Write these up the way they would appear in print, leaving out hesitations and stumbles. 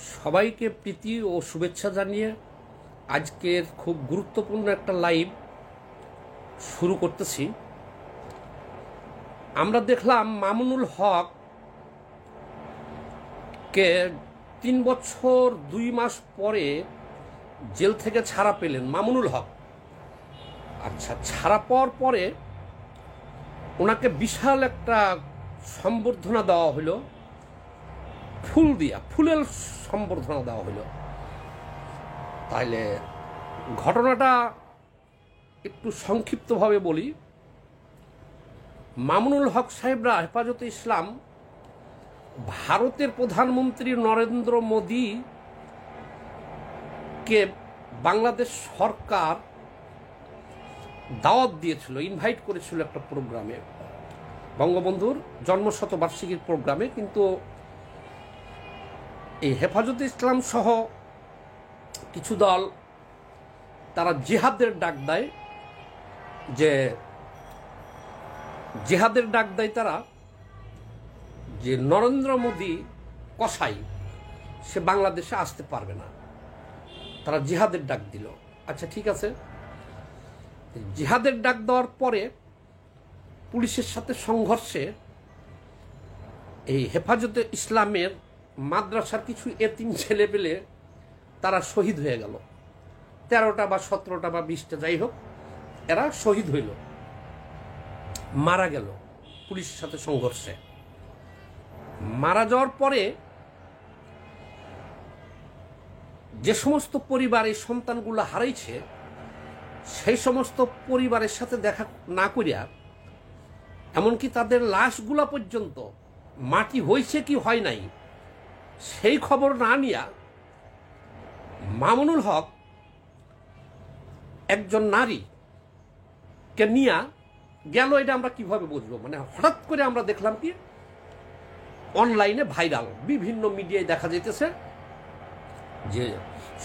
সবাইকে প্রীতি ও শুভেচ্ছা জানিয়ে আজকের খুব গুরুত্বপূর্ণ একটা লাইভ শুরু করতেছি। আমরা দেখলাম মামুনুল হক কে 3 বছর 2 মাস পরে জেল থেকে ছাড়া পেলেন মামুনুল হক। আচ্ছা, ছাড়া পাওয়ার পরে ওনাকে বিশাল একটা সম্বর্ধনা দেওয়া হলো, ফুলের সম্বর্ধনা দেওয়া হলো। তাইলে ঘটনাটা একটু সংক্ষিপ্তভাবে বলি। মামুনুল হক সাহেবরা হেফাজতে ইসলাম ভারতের প্রধানমন্ত্রী নরেন্দ্র মোদী কে বাংলাদেশ সরকার দাওয়াত দিয়েছিল, ইনভাইট করেছিল একটা প্রোগ্রামে, বঙ্গবন্ধুর জন্মশতবার্ষিকীর প্রোগ্রামে। কিন্তু এই হেফাজতে ইসলাম সহ কিছু দল তারা জিহাদের ডাক দেয়, তারা যে নরেন্দ্র মোদী কসাই সে বাংলাদেশে আসতে পারবে না, তারা জিহাদের ডাক দিল। আচ্ছা, ঠিক আছে। জিহাদের ডাক দেওয়ার পরে পুলিশের সাথে সংঘর্ষে এই হেফাজতে ইসলামের মাদ্রাসার কিছু এতিম ছেলে পেলে তারা শহীদ হয়ে গেল। 13টা বা 17টা বা 20টা, যাই হোক, এরা শহীদ হইল, মারা গেল পুলিশের সাথে সংঘর্ষে। মারা যাওয়ার পরে যে সমস্ত পরিবার এই সন্তানগুলো হারাইছে, সেই সমস্ত পরিবারের সাথে দেখা না করিয়া, এমনকি তাদের লাশগুলা পর্যন্ত মাটি হয়েছে কি হয় নাই সেই খবর না নিয়া, মামুনুল হক একজন নারীকে নিয়া গেল। এটা আমরা কিভাবে বুঝবো? মানে হঠাৎ করে আমরা দেখলাম কি অনলাইনে ভাইরাল, বিভিন্ন মিডিয়ায় দেখা যেতেছে যে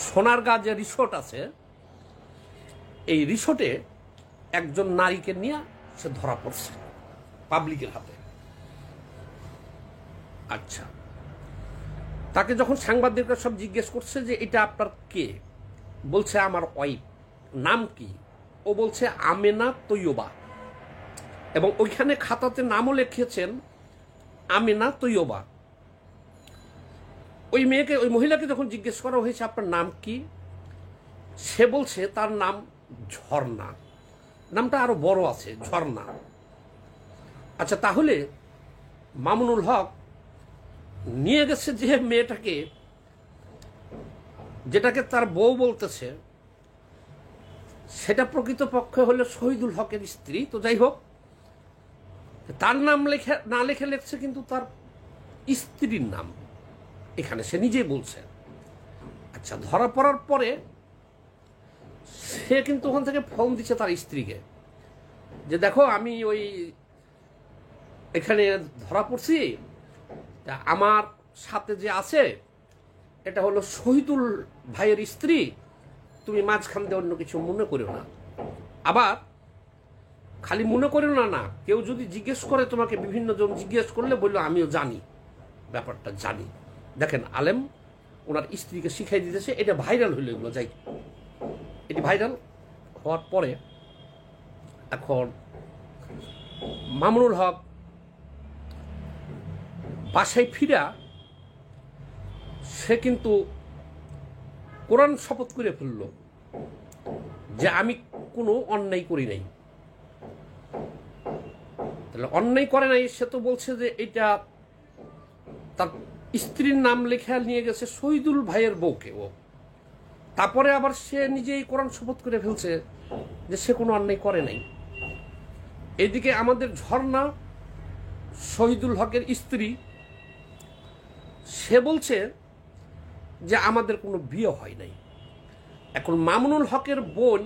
সোনারগাঁ যে রিসোর্ট আছে, এই রিসোর্টে একজন নারীকে নিয়ে সে ধরা পড়ছে পাবলিকের হাতে। আচ্ছা, তাকে যখন সাংবাদিকরা সব জিজ্ঞেস করছে যে এটা আপনার কে, বলছে আমার ওয়াইফ। নাম কি? ও বলছে আমেনা তৈয়বা, এবং ওইখানে খাতাতে নামও লিখিয়েছেন আমেনা তৈয়বা। ওই মহিলাকে যখন জিজ্ঞেস করা হয়েছে আপনার নাম কি, সে বলছে তার নাম ঝর্ণা। নামটা আরো বড় আছে, ঝর্ণা। আচ্ছা, তাহলে মামুনুল হক নিয়ে গেছে যে মেয়েটাকে, যেটাকে তার বউ বলতেছে, সেটা প্রকৃতপক্ষে হলো শহীদুল হকের স্ত্রী। তো যাই হোক, তার নাম না লেখে লেখছে কিন্তু তার স্ত্রীর নাম এখানে, সে নিজেই বলছে। আচ্ছা, ধরা পড়ার পরে সে কিন্তু ওখান থেকে ফোন দিচ্ছে তার স্ত্রীকে যে দেখো, আমি ওই এখানে ধরা পড়ছি, আমার সাথে যে আছে এটা হলো শহীদুল ভাইয়ের স্ত্রী, তুমি মাঝখান দিয়ে অন্য কিছু মনে করো না। আবার খালি মনে করো না, কেউ যদি জিজ্ঞেস করে তোমাকে, বিভিন্ন জন জিজ্ঞেস করলে বললো আমিও জানি, ব্যাপারটা জানি। দেখেন, আলেম ওনার স্ত্রীকে শিখাই দিতেছে। এটা ভাইরাল হইলো, এগুলো যাই, এটি ভাইরাল হওয়ার পরে এখন মামুনুল হক বাসায় ফিরা সে কিন্তু কোরআন শপথ করে ফেলল যে আমি কোনো অন্যায় করি নাই। তাহলে অন্যায় করে নাই, সে তো বলছে যে এটা তার স্ত্রীর নাম লেখা নিয়ে গেছে শহীদুল ভাইয়ের বউকে ও। তারপরে আবার সে নিজেই কোরআন শপথ করে ফেলছে যে সে কোনো অন্যায় করে নাই। এদিকে আমাদের ঝর্ণা, শহীদুল হকের স্ত্রী, সে বলছে যে আমাদের কোনো বিয়ে হয় নাই। এখন মামুনুল হকের বোন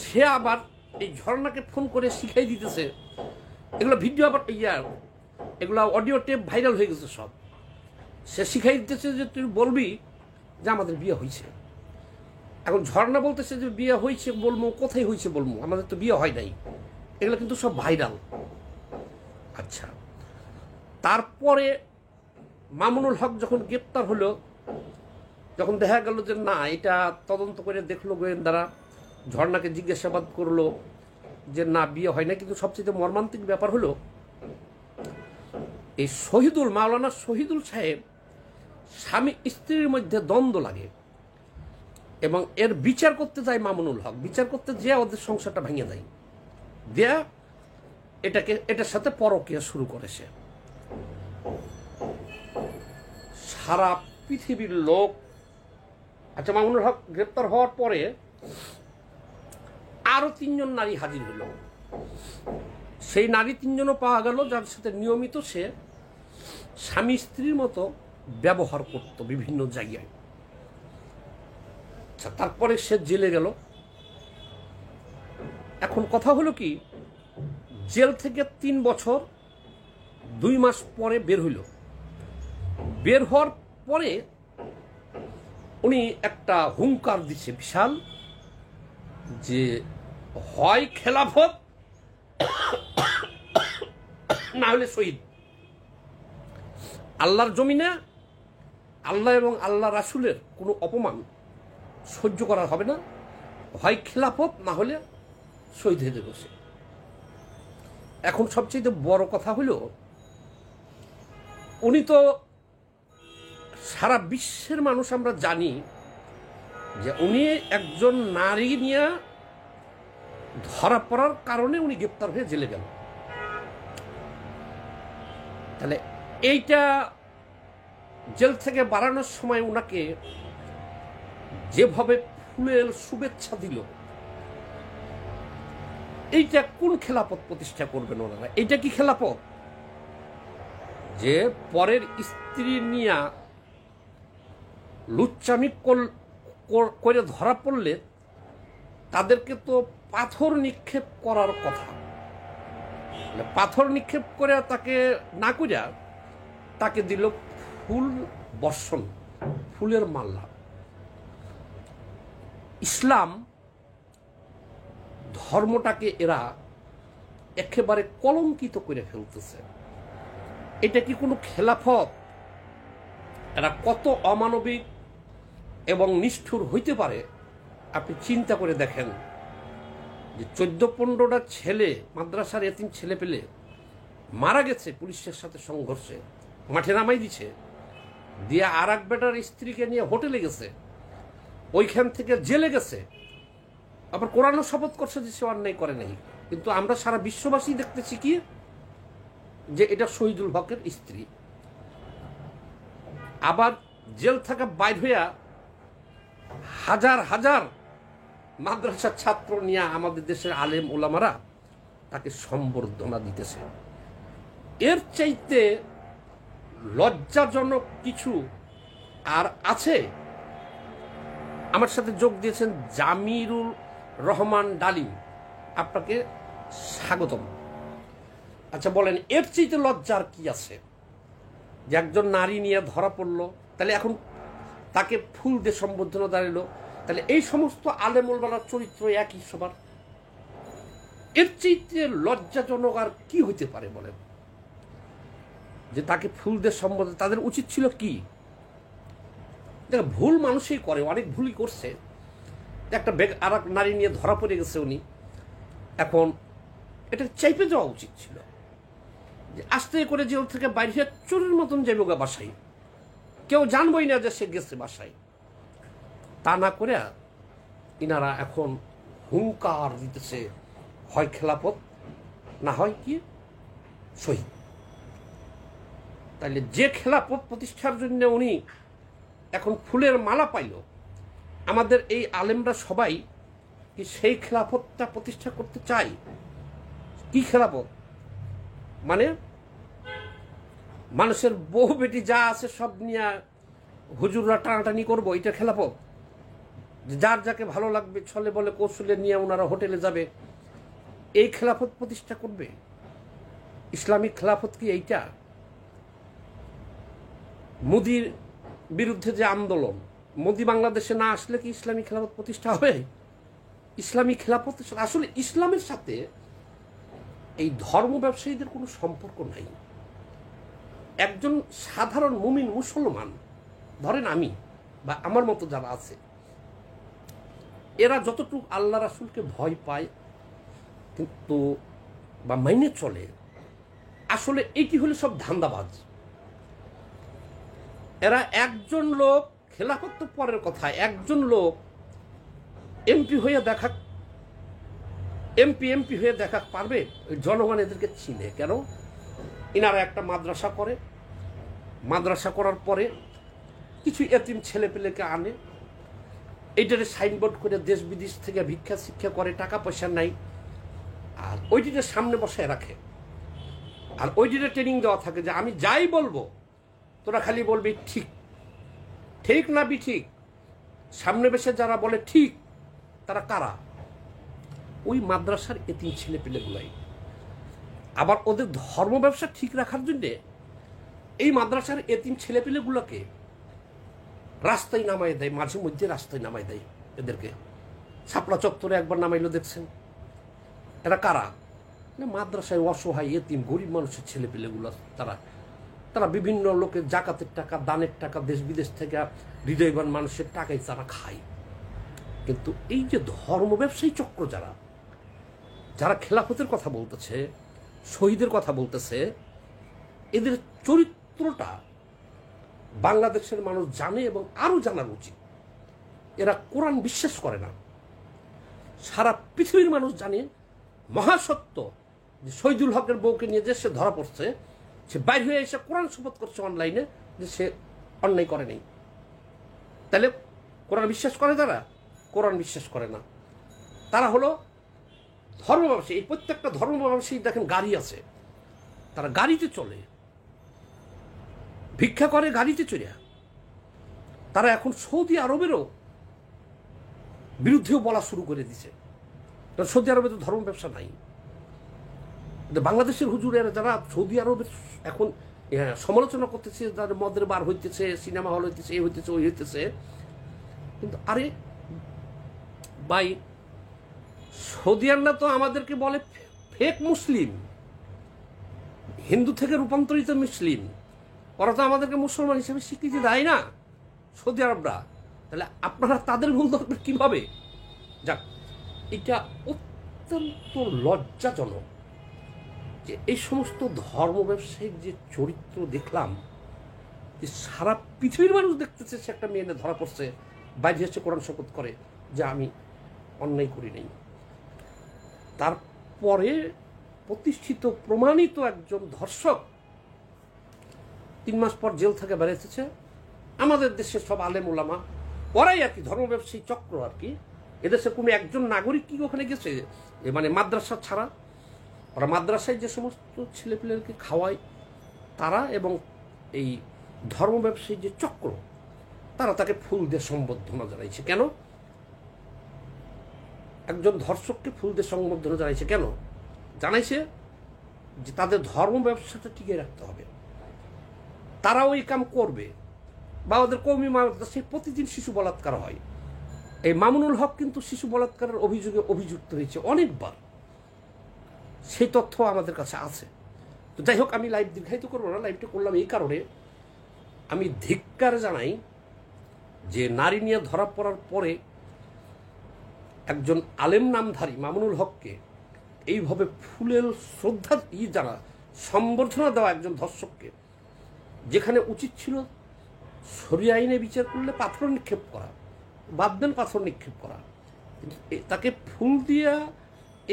সে আবার এই ঝর্ণাকে ফোন করে শিখাই দিতেছে। এগুলো ভিডিও আবার এগুলো অডিও টেপ ভাইরাল হয়ে গেছে সব। সে শিখাই দিতেছে যে তুই বলবি যে আমাদের বিয়ে হয়েছে। এখন ঝর্ণা বলতেছে যে বিয়ে হয়েছে বলবো, কোথায় হয়েছে বলবো, আমাদের তো বিয়ে হয় নাই। এগুলো কিন্তু সব ভাইরাল। আচ্ছা, তারপরে মামুনুল হক যখন গ্রেপ্তার হলো যখন দেখা গেল যে না, এটা তদন্ত করে দেখলো গোয়েন্দারা, ঝর্ণাকে জিজ্ঞাসাবাদ করলো যে না, বিয়ে হয় না। কিন্তু সবচেয়ে মর্মান্তিক ব্যাপার হলো, এই শহীদুল, মাওলানা শহীদুল সাহেব, স্বামী স্ত্রীর মধ্যে দ্বন্দ্ব লাগে এবং এর বিচার করতে যায় মামুনুল হক। বিচার করতে যে ওদের সংসারটা ভেঙে দেয়, দেয়া এটার সাথে পরকীয়া শুরু করেছে। সারা পৃথিবীর লোক, আচ্ছা, মামুনুল হক গ্রেপ্তার হওয়ার পরে আরো 3 জন নারী হাজির হলো। সেই নারী 3 জনও পাওয়া গেল যার সাথে নিয়মিত সে স্বামী স্ত্রীর মতো ব্যবহার করত বিভিন্ন জায়গায়। আচ্ছা, তারপরে সে জেলে গেল। এখন কথা হলো কি, জেল থেকে 3 বছর 2 মাস পরে বের হইল। বের হওয়ার পরে উনি একটা হুঙ্কার দিচ্ছে বিশাল, যে হয় খেলাফত না হলে শহীদ। আল্লাহর জমিনে আল্লাহ এবং আল্লাহ রাসূলের কোনো অপমান সহ্য করা হবে না, হয় খেলাফত না হলে শহীদ হয়ে যাবে সে। এখন সবচেয়ে বড় কথা হলো, উনি তো, সারা বিশ্বের মানুষ আমরা জানি যে উনি একজন নারী নিয়ে ধরা পড়ার কারণে উনি গ্রেপ্তার হয়ে জেলে গেল। তাহলে এইটা জেল থেকে বাড়ানোর সময় উনাকে যেভাবে ফুলের শুভেচ্ছা দিল, এইটা কোন খেলাফত প্রতিষ্ঠা করবেন ওনারা? এইটা কি খেলাফত? যে পরের স্ত্রী নিয়ে লুচ্চামি করে ধরা পড়লে তাদেরকে তো পাথর নিক্ষেপ করার কথা। পাথর নিক্ষেপ করে তাকে না করিয়া তাকে দিল ফুল বর্ষণ, ফুলের মাল্লা। ইসলাম ধর্মটাকে এরা একেবারে কলঙ্কিত করে ফেলতেছে। এটা কি কোনো খেলাফত? এরা কত অমানবিক এবং নিষ্ঠুর হইতে পারে আপনি চিন্তা করে দেখেন। যে 14-15টা ছেলে, মাদ্রাসার এতিম ছেলে পেলে মারা গেছে পুলিশের সাথে সংঘর্ষে, মাঠে নামাই দিছে, দিয়ে আর এক বেটার স্ত্রীকে নিয়ে হোটেলে গেছে, ওইখান থেকে জেলে গেছে, আবার কোরআনও শপথ করছে যে সে অন্যায় করে নাই। কিন্তু আমরা সারা বিশ্ববাসী দেখতেছি কি, যে এটা শহীদুল হকের স্ত্রী। আবার জেল থেকে বাইর হইয়া হাজার হাজার মাদ্রাসার ছাত্র নিয়ে আমাদের দেশের আলেম ওলামারা তাকে সম্বর্ধনা দিতেছে। এর চাইতে লজ্জাজনক কিছু আর আছে? আমার সাথে যোগ দিয়েছেন জামিরুল রহমান ডালিম, আপনাকে স্বাগতম। আচ্ছা বলেন, এর চাইতে লজ্জার কি আছে? যে একজন নারী নিয়ে ধরা পড়লো, তাহলে এখন তাকে ফুল দিয়ে সম্বোধনা দাঁড়ালো, তাহলে এই সমস্ত আলেম ওলামার চরিত্র একই সবার। এর চাইতে লজ্জাজনক আর কি হইতে পারে বলেন? যে তাকে ফুল দিয়ে সম্বোধন, তাদের উচিত ছিল কি? দেখ, ভুল মানুষই করে, অনেক ভুলই করছে। একটা আর এক নারী নিয়ে ধরা পড়ে গেছে উনি, এখন এটা চাইপে যাওয়া উচিত ছিল। যে আস্তে করে জেল থেকে বাইরে চোরের মতন যাইব গা বাসায়, কেউ জানবই না যে সে গেছে বাসায়। তা না করে ইনারা এখন হুঙ্কার দিতেছে, হয় খেলাফত না হয় কি শহীদ। তাইলে যে খেলাফত প্রতিষ্ঠার জন্য উনি এখন ফুলের মালা পাইল, আমাদের এই আলেমরা সবাই কি সেই খেলাফতটা প্রতিষ্ঠা করতে চাই? কি খেলাফত মানে? মানুষের বহু বেটি যা আছে সব নিয়ে হুজুররা টানাটানি করবো, এটা খেলাফত? যার যাকে ভালো লাগবে ছলে বলে কৌশলে নিয়ে ওনারা হোটেলে যাবে, এই খেলাফত প্রতিষ্ঠা করবে? ইসলামিক খেলাফত কি এইটা? মোদির বিরুদ্ধে যে আন্দোলন, মোদি বাংলাদেশে না আসলে কি ইসলামিক খেলাফত প্রতিষ্ঠা হবে? ইসলামিক খেলাফত আসলে ইসলামের সাথে এই ধর্ম ব্যবসায়ীদের কোনো সম্পর্ক নাই। একজন সাধারণ মুমিন মুসলমান, ধরেন আমি, বা আমার মতো যারা আছে, এরা যতটুকু আল্লাহ রাসূলকে ভয় পায় কিন্তু বা মাইনে চলে, আসলে এইটি হলো সব ধান্দাবাজ। এরা একজন লোক, খেলাফত তো পরের কথা, একজন লোক এমপি হয়ে দেখা পারবে? ওই জনগণ এদেরকে চিনে কেন? ইনারা একটা মাদ্রাসা করে, মাদ্রাসা করার পরে কিছু এতিম ছেলেপেলেকে আনে, এইটারে সাইনবোর্ড করে দেশ বিদেশ থেকে ভিক্ষা শিক্ষা করে, টাকা পয়সা নাই, আর ওইটিতে সামনে বসায় রাখে। আর ওইটিতে ট্রেনিং দেওয়া থাকে যে আমি যাই বলবো তোরা খালি বলবি ঠিক, ঠিক না বি ঠিক। সামনে বসে যারা বলে ঠিক, তারা কারা? ওই মাদ্রাসার এতিম ছেলেপেলেগুলাই। আবার ওদের ধর্ম ব্যবসা ঠিক রাখার জন্যে এই মাদ্রাসার এতিম ছেলেপেলেগুলোকে রাস্তায় নামাই দেয়, মাঝে মধ্যে রাস্তায় নামাই দেয় এদেরকে। শাপলা চত্বরে একবার নামাইলো, দেখছেন? এরা কারা? মাদ্রাসায় অসহায় এতিম গরিব মানুষের ছেলেপেলেগুলো, তারা বিভিন্ন লোকের জাকাতের টাকা, দানের টাকা, দেশ বিদেশ থেকে হৃদয়বান মানুষের টাকায় তারা খায়। কিন্তু এই যে ধর্ম ব্যবসায়ী চক্র যারা খেলাফতের কথা বলতেছে, শহীদের কথা বলতেছে, এদের চরিত্রটা বাংলাদেশের মানুষ জানে এবং আরো জানার উচিত। এরা কোরআন বিশ্বাস করে না। সারা পৃথিবীর মানুষ জানে মহাসত্য যে শহীদুল হকের বউকে নিয়ে যে সে ধরা পড়ছে, সে বাইর হয়ে এসে কোরআন শপথ করছে অনলাইনে যে সে অন্যায় করে নেই। তাহলে কোরআন বিশ্বাস করে তারা? কোরআন বিশ্বাস করে না। তারা হলো ধর্ম ব্যবসায়ী। এই প্রত্যেকটা ধর্ম ব্যবসায়ী দেখেন গাড়ি আছে, তারা গাড়িতে চলে, ভিক্ষা করে গাড়িতে চলে। তারা এখন সৌদি আরবেরও বিরুদ্ধেও বলা শুরু করে দিছে। সৌদি আরবে তো ধর্ম ব্যবসা নাই। বাংলাদেশের হুজুরেরা যারা সৌদি আরবের এখন সমালোচনা করতেছে, যাদের মদের বার হইতেছে, সিনেমা হল হইতেছে, এই হইতেছে, ওই হইতেছে, কিন্তু আরে ভাই, সৌদিয়ানরা তো আমাদেরকে বলে ফেক মুসলিম, হিন্দু থেকে রূপান্তরিত মুসলিম। ওরা তো আমাদেরকে মুসলমান হিসেবে স্বীকৃতি দেয় না সৌদি আরবরা। তাহলে আপনারা তাদের ভুল ধরবেন কিভাবে? যাক, এটা অত্যন্ত লজ্জাজনক যে এই সমস্ত ধর্ম ব্যবসায়িক যে চরিত্র দেখলাম, যে সারা পৃথিবীর মানুষ দেখতেছে সে একটা মেয়ে ধরা পড়ছে, বাইরে এসে কোরআন শপথ করে যে আমি অন্যায় করি নাই। তারপরে প্রতিষ্ঠিত প্রমাণিত একজন ধর্ষক 3 মাস পর জেল থেকে বেরিয়েছে। আমাদের দেশের সব আলেম ওলামা, ওরাই আর কি ধর্ম ব্যবসায়ী চক্র আর কি। এদেশে কোনো একজন নাগরিক কি ওখানে গেছে? মানে মাদ্রাসা ছাড়া ওরা মাদ্রাসায় যে সমস্ত ছেলেপেলেকে খাওয়ায় তারা, এবং এই ধর্ম ব্যবসায়ী যে চক্র, তারা তাকে ফুল দিয়ে সম্বর্ধনা জানাইছে। কেন? একজন ধর্ষককে ফুল দিয়ে সম্বর্ধনা জানাইছে কেন? জানাইছে যে তাদের ধর্ম ব্যবসাটা টিকে রাখতে হবে, তারা ওই কাম করবে। বা ওদের কওমি মাদ্রাসায় প্রতিদিন শিশু বলাৎকার হয়। এই মামুনুল হক কিন্তু শিশু বলাৎকারের অভিযোগে অভিযুক্ত হয়েছে অনেকবার, সেই তথ্য আমাদের কাছে আছে। তো যাই হোক, আমি লাইভ দীর্ঘায়িত করবো না। লাইভটা করলাম এই কারণে, আমি ধিক্কার জানাই যে নারী নিয়ে ধরা পড়ার পরে একজন আলেম নামধারী মামুনুল হককে এইভাবে ফুলের শ্রদ্ধা জানা, সম্বর্ধনা দেওয়া একজন ধর্ষককে, যেখানে উচিত ছিল শরিয়া আইনে বিচার করলে পাথর নিক্ষেপ করা, বাদ দেন পাথর নিক্ষেপ করা, কিন্তু তাকে ফুল দিয়া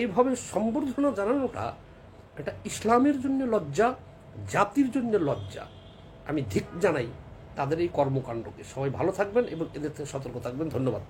এইভাবে সম্বর্ধনা জানানোটা এটা ইসলামের জন্য লজ্জা, জাতির জন্য লজ্জা। আমি ধিক জানাই তাদের এই কর্মকাণ্ডকে। সবাই ভালো থাকবেন এবং এদের থেকে সতর্ক থাকবেন। ধন্যবাদ।